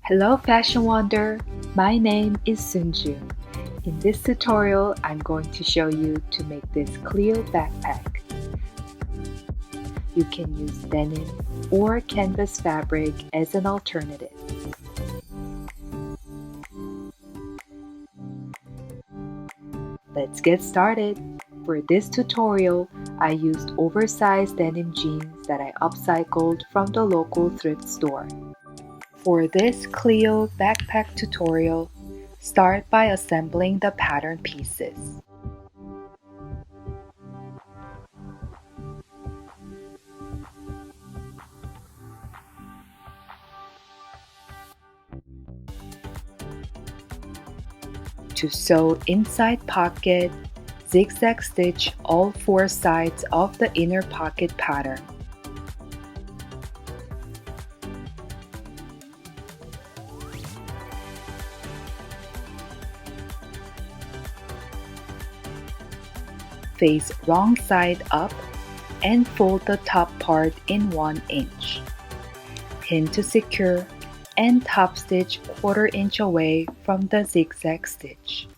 Hello Fashion Wonder, my name is Sunju. In this tutorial, I'm going to show you to make this Clio backpack. You can use denim or canvas fabric as an alternative. Let's get started. For this tutorial, I used oversized denim jeans that I upcycled from the local thrift store. For this Clio backpack tutorial, start by assembling the pattern pieces. To sew inside pocket, zigzag stitch all four sides of the inner pocket pattern. Face wrong side up and fold the top part in 1 inch. Pin to secure and top stitch 1/4 inch away from the zigzag stitch.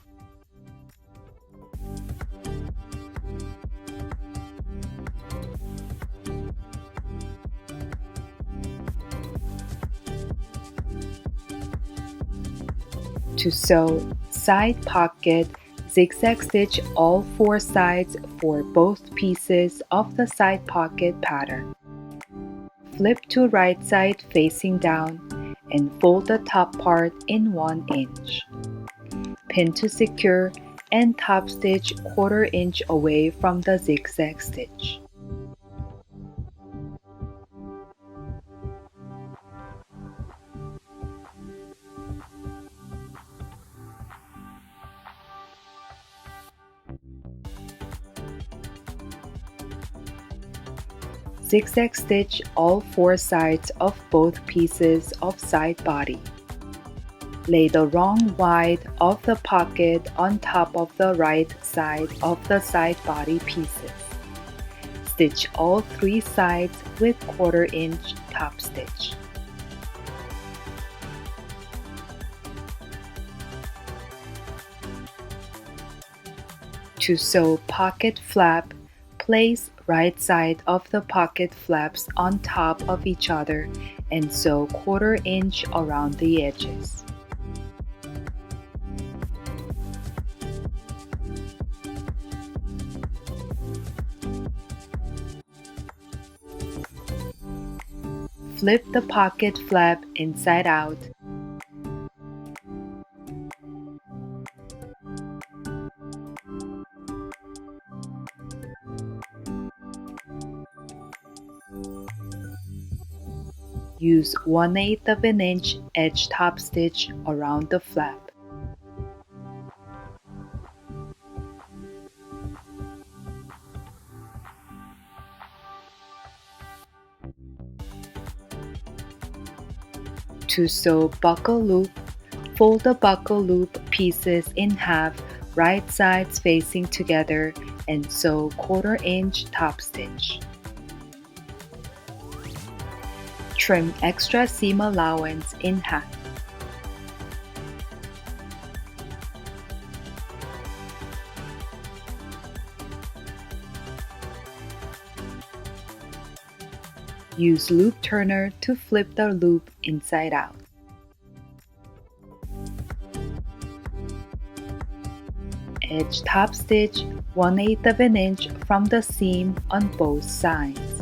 To sew side pocket, zigzag stitch all four sides for both pieces of the side pocket pattern. Flip to right side facing down and fold the top part in 1 inch. Pin to secure and top stitch 1/4 inch away from the zigzag stitch. Zigzag stitch all four sides of both pieces of side body. Lay the wrong wide of the pocket on top of the right side of the side body pieces. Stitch all three sides with 1/4 inch top stitch. To sew pocket flap, place right side of the pocket flaps on top of each other and sew 1/4 inch around the edges. Flip the pocket flap inside out. Use 1/8 of an inch edge top stitch around the flap. To sew buckle loop, fold the buckle loop pieces in half, right sides facing together, and sew 1/4 inch top stitch. Trim extra seam allowance in half. Use loop turner to flip the loop inside out. Edge top stitch 1/8 of an inch from the seam on both sides.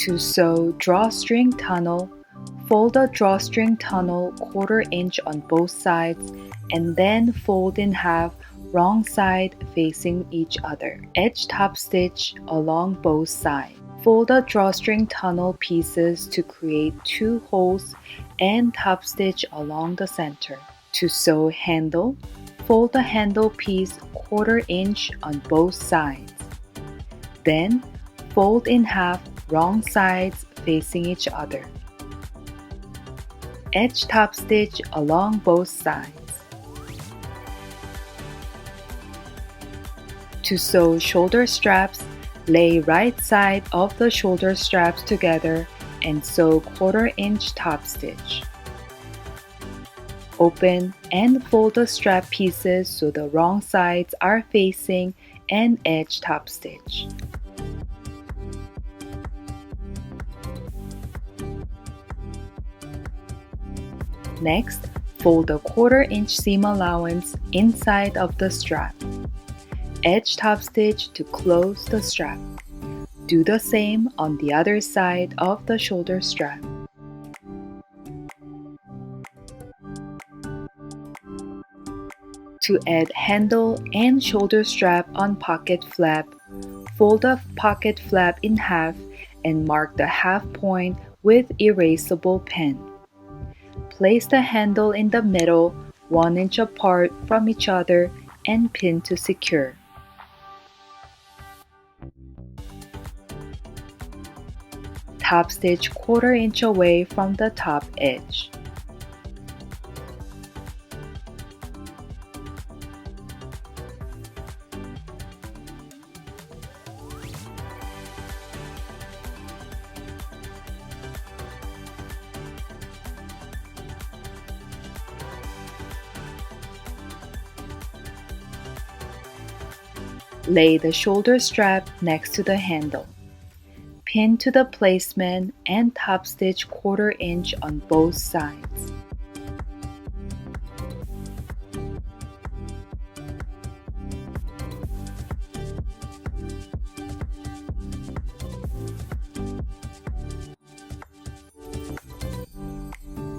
To sew drawstring tunnel, fold the drawstring tunnel 1/4 inch on both sides and then fold in half wrong side facing each other. Edge top stitch along both sides. Fold the drawstring tunnel pieces to create 2 holes and top stitch along the center. To sew handle, fold the handle piece 1/4 inch on both sides. Then fold in half wrong sides facing each other. edge top stitch along both sides. To sew shoulder straps, lay right side of the shoulder straps together and sew 1/4 inch top stitch. Open and fold the strap pieces so the wrong sides are facing and edge top stitch. Next, fold the 1/4 inch seam allowance inside of the strap. Edge top stitch to close the strap. Do the same on the other side of the shoulder strap. To add handle and shoulder strap on pocket flap, fold the pocket flap in half and mark the half point with erasable pen. Place the handle in the middle, 1 inch apart from each other, and pin to secure. Top stitch 1/4 inch away from the top edge. Lay the shoulder strap next to the handle. Pin to the placement and top stitch 1/4 inch on both sides.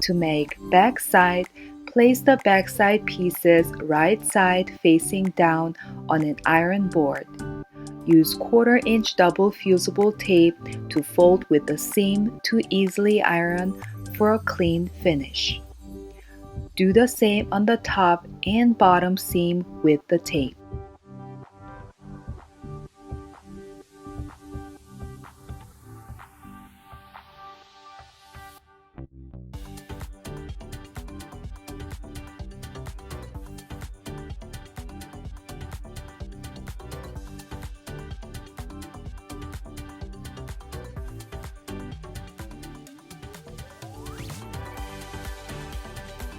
To make backside, place the backside pieces right side facing down on an iron board. Use 1/4 inch double fusible tape to fold with the seam to easily iron for a clean finish. Do the same on the top and bottom seam with the tape.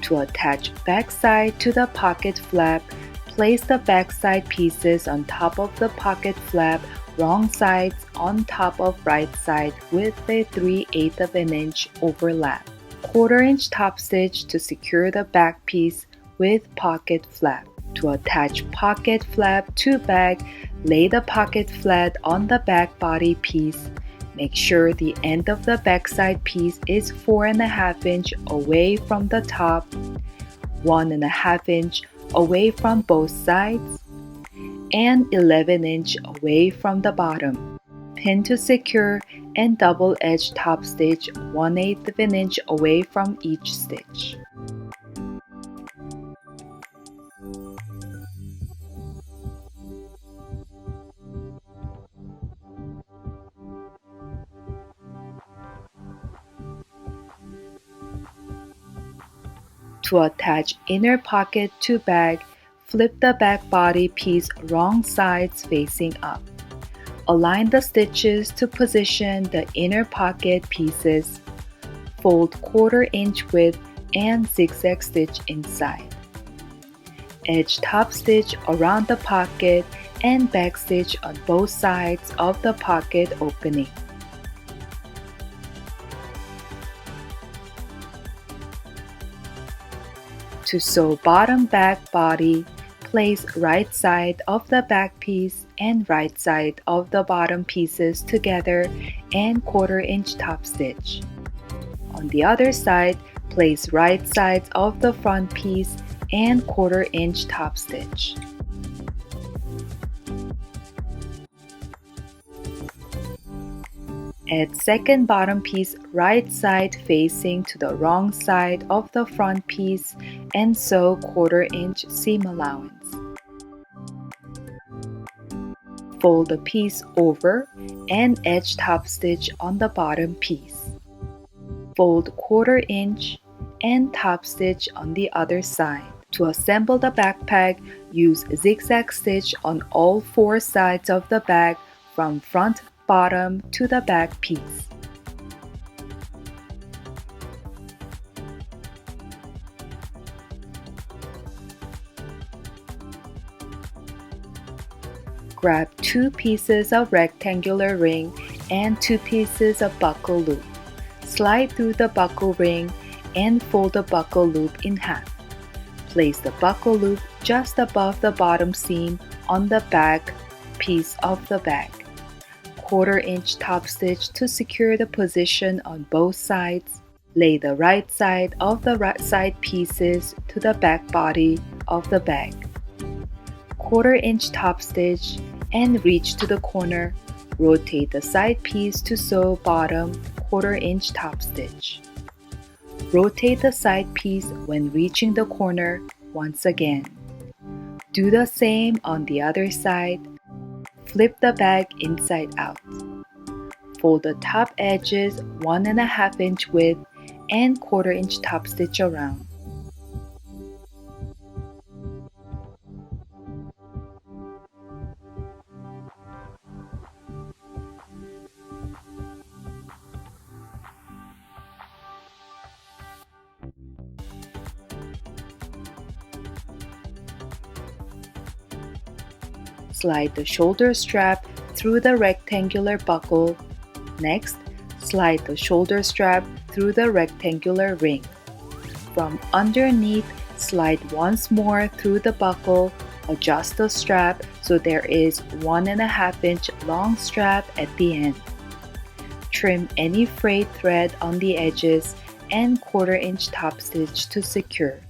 To attach backside to the pocket flap, place the backside pieces on top of the pocket flap, wrong sides on top of right side with a 3/8 of an inch overlap. 1/4 inch top stitch to secure the back piece with pocket flap. To attach pocket flap to bag, lay the pocket flat on the back body piece. Make sure the end of the backside piece is 4.5 inch away from the top, 1.5 inch away from both sides, and 11 inch away from the bottom. Pin to secure and double edge top stitch 1/8 of an inch away from each stitch. To attach inner pocket to bag, flip the back body piece wrong sides facing up. Align the stitches to position the inner pocket pieces. Fold 1/4 inch width and zigzag stitch inside. Edge top stitch around the pocket and back stitch on both sides of the pocket opening. To sew bottom back body, place right side of the back piece and right side of the bottom pieces together and 1/4 inch top stitch. On the other side, place right sides of the front piece and 1/4 inch top stitch. Add second bottom piece right side facing to the wrong side of the front piece and sew 1/4 inch seam allowance. Fold the piece over and edge top stitch on the bottom piece. Fold 1/4 inch and top stitch on the other side. To assemble the backpack, use zigzag stitch on all 4 sides of the bag from front bottom to the back piece. Grab 2 pieces of rectangular ring and 2 pieces of buckle loop. Slide through the buckle ring and fold the buckle loop in half. Place the buckle loop just above the bottom seam on the back piece of the bag. 1/4 inch top stitch to secure the position on both sides. Lay the right side of the right side pieces to the back body of the bag. 1/4 inch top stitch and reach to the corner. Rotate the side piece to sew bottom 1/4 inch top stitch. Rotate the side piece when reaching the corner once again. Do the same on the other side. Flip the bag inside out. Fold the top edges 1.5 inch width and 1/4 inch top stitch around. Slide the shoulder strap through the rectangular buckle. Next, slide the shoulder strap through the rectangular ring. From underneath, slide once more through the buckle. Adjust the strap so there is 1.5 inch long strap at the end. Trim any frayed thread on the edges and 1/4 inch top stitch to secure.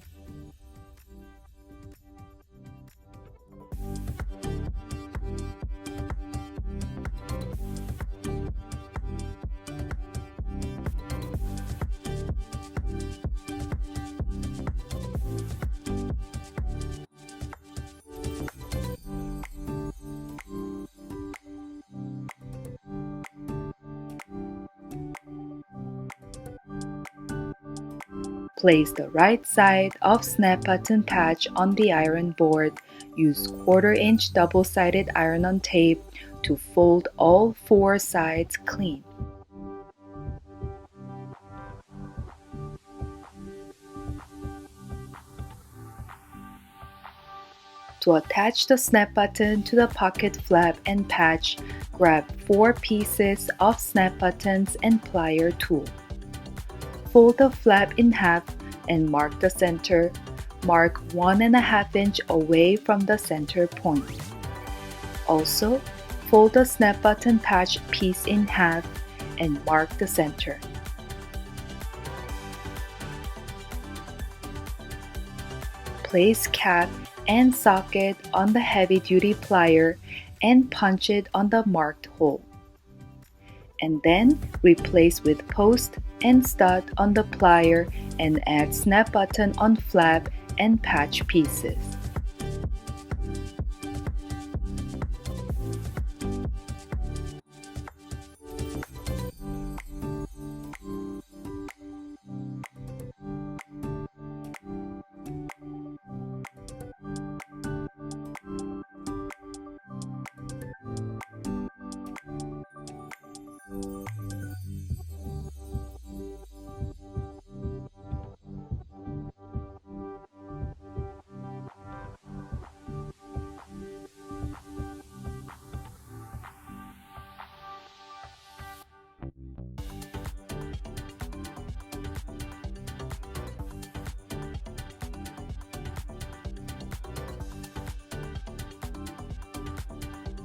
Place the right side of snap button patch on the iron board. Use 1/4 inch double-sided iron-on tape to fold all 4 sides clean. To attach the snap button to the pocket flap and patch, grab 4 pieces of snap buttons and plier tool. Fold the flap in half and mark the center. Mark 1.5 inch away from the center point. Also, fold the snap button patch piece in half and mark the center. Place cap and socket on the heavy-duty plier and punch it on the marked hole. And then replace with post and stud on the plier and add snap button on flap and patch pieces.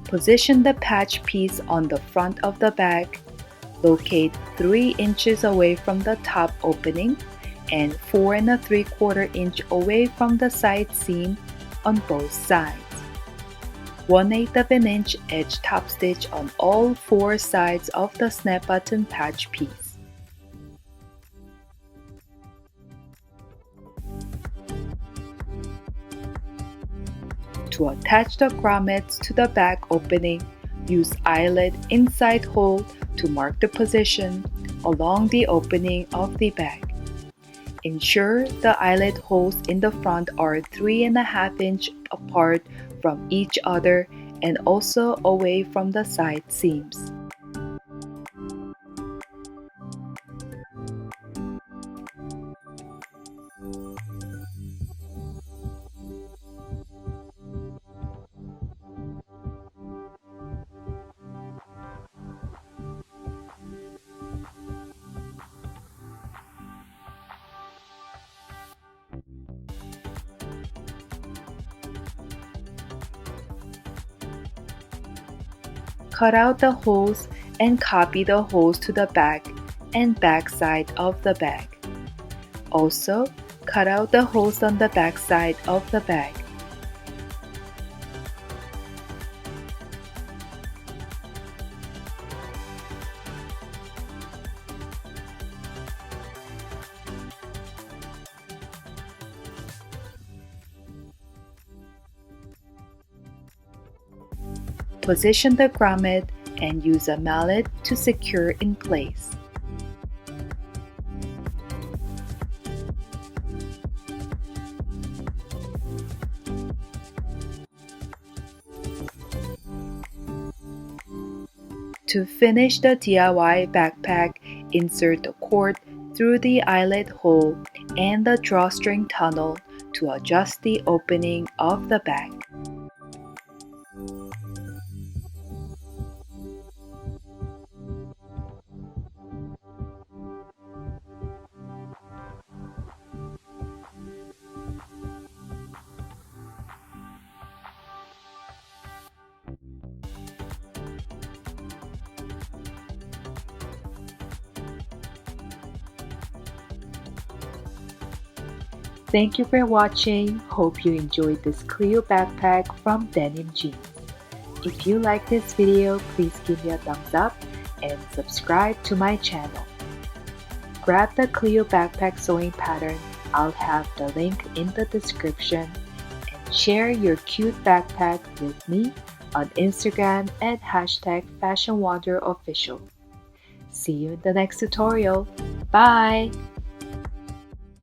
Position the patch piece on the front of the bag. Locate 3 inches away from the top opening and 4 3/4 inch away from the side seam on both sides. 1/8 of an inch edge top stitch on all 4 sides of the snap button patch piece. To attach the grommets to the back opening, use eyelet inside hole to mark the position along the opening of the bag. Ensure the eyelet holes in the front are 3.5 inches apart from each other and also away from the side seams. Cut out the holes and copy the holes to the back and back side of the bag. Also, cut out the holes on the back side of the bag. Position the grommet and use a mallet to secure in place. To finish the DIY backpack, insert the cord through the eyelet hole and the drawstring tunnel to adjust the opening of the bag. Thank you for watching. Hope you enjoyed this Clio backpack from Denim Jeans. If you like this video, please give me a thumbs up and subscribe to my channel. Grab the Clio backpack sewing pattern. I'll have the link in the description, and share your cute backpack with me on Instagram at #FashionWonderOfficial. See you in the next tutorial. Bye!